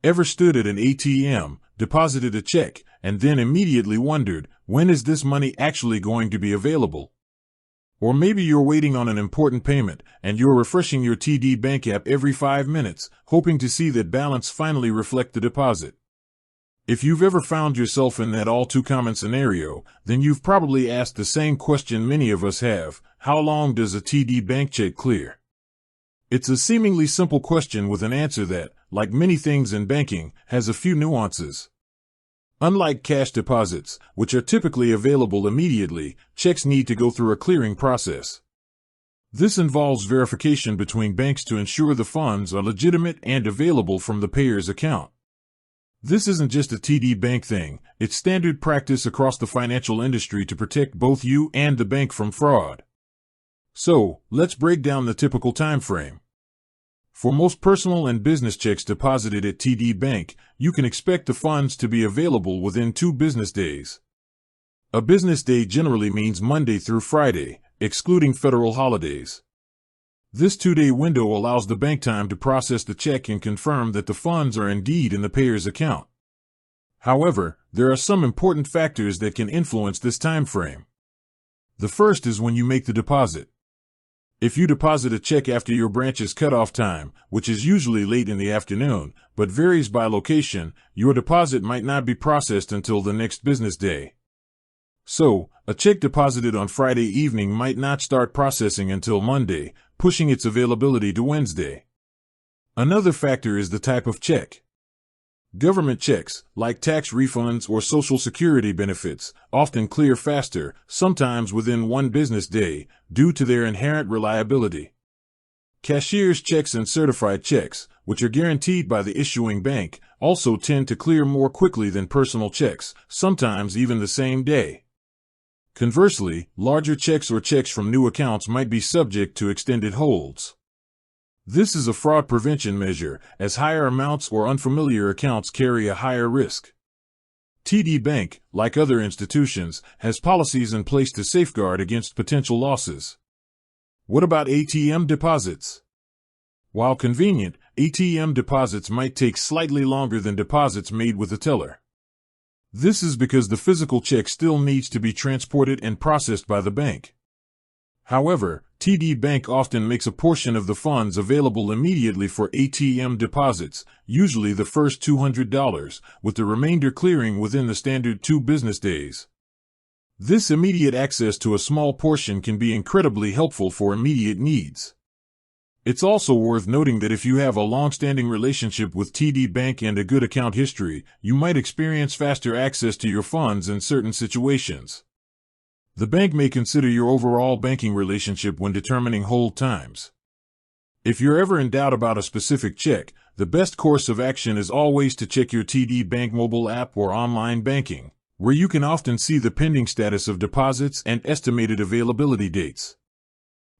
Ever stood at an ATM, deposited a check, and then immediately wondered, when is this money actually going to be available? Or maybe you're waiting on an important payment, and you're refreshing your TD Bank app every 5 minutes, hoping to see that balance finally reflect the deposit. If you've ever found yourself in that all-too-common scenario, then you've probably asked the same question many of us have: how long does a TD Bank check clear? It's a seemingly simple question with an answer that, like many things in banking, has a few nuances. Unlike cash deposits, which are typically available immediately, checks need to go through a clearing process. This involves verification between banks to ensure the funds are legitimate and available from the payer's account. This isn't just a TD Bank thing, it's standard practice across the financial industry to protect both you and the bank from fraud. So, let's break down the typical time frame. For most personal and business checks deposited at TD Bank, you can expect the funds to be available within 2 business days. A business day generally means Monday through Friday, excluding federal holidays. This 2-day window allows the bank time to process the check and confirm that the funds are indeed in the payer's account. However, there are some important factors that can influence this time frame. The first is when you make the deposit. If you deposit a check after your branch's cutoff time, which is usually late in the afternoon, but varies by location, your deposit might not be processed until the next business day. So, a check deposited on Friday evening might not start processing until Monday, pushing its availability to Wednesday. Another factor is the type of check. Government checks, like tax refunds or Social Security benefits, often clear faster, sometimes within 1 business day, due to their inherent reliability. Cashier's checks and certified checks, which are guaranteed by the issuing bank, also tend to clear more quickly than personal checks, sometimes even the same day. Conversely, larger checks or checks from new accounts might be subject to extended holds. This is a fraud prevention measure, as higher amounts or unfamiliar accounts carry a higher risk. TD Bank, like other institutions, has policies in place to safeguard against potential losses. What about ATM deposits? While convenient, ATM deposits might take slightly longer than deposits made with a teller. This is because the physical check still needs to be transported and processed by the bank. However, TD Bank often makes a portion of the funds available immediately for ATM deposits, usually the first $200, with the remainder clearing within the standard 2 business days. This immediate access to a small portion can be incredibly helpful for immediate needs. It's also worth noting that if you have a long-standing relationship with TD Bank and a good account history, you might experience faster access to your funds in certain situations. The bank may consider your overall banking relationship when determining hold times. If you're ever in doubt about a specific check, the best course of action is always to check your TD Bank mobile app or online banking, where you can often see the pending status of deposits and estimated availability dates.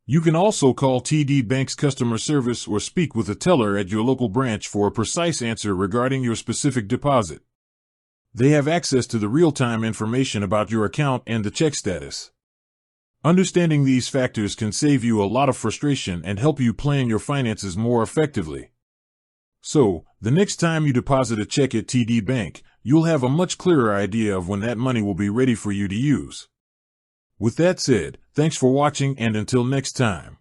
You can also call TD Bank's customer service or speak with a teller at your local branch for a precise answer regarding your specific deposit. They have access to the real-time information about your account and the check status. Understanding these factors can save you a lot of frustration and help you plan your finances more effectively. So, the next time you deposit a check at TD Bank, you'll have a much clearer idea of when that money will be ready for you to use. With that said, thanks for watching, and until next time.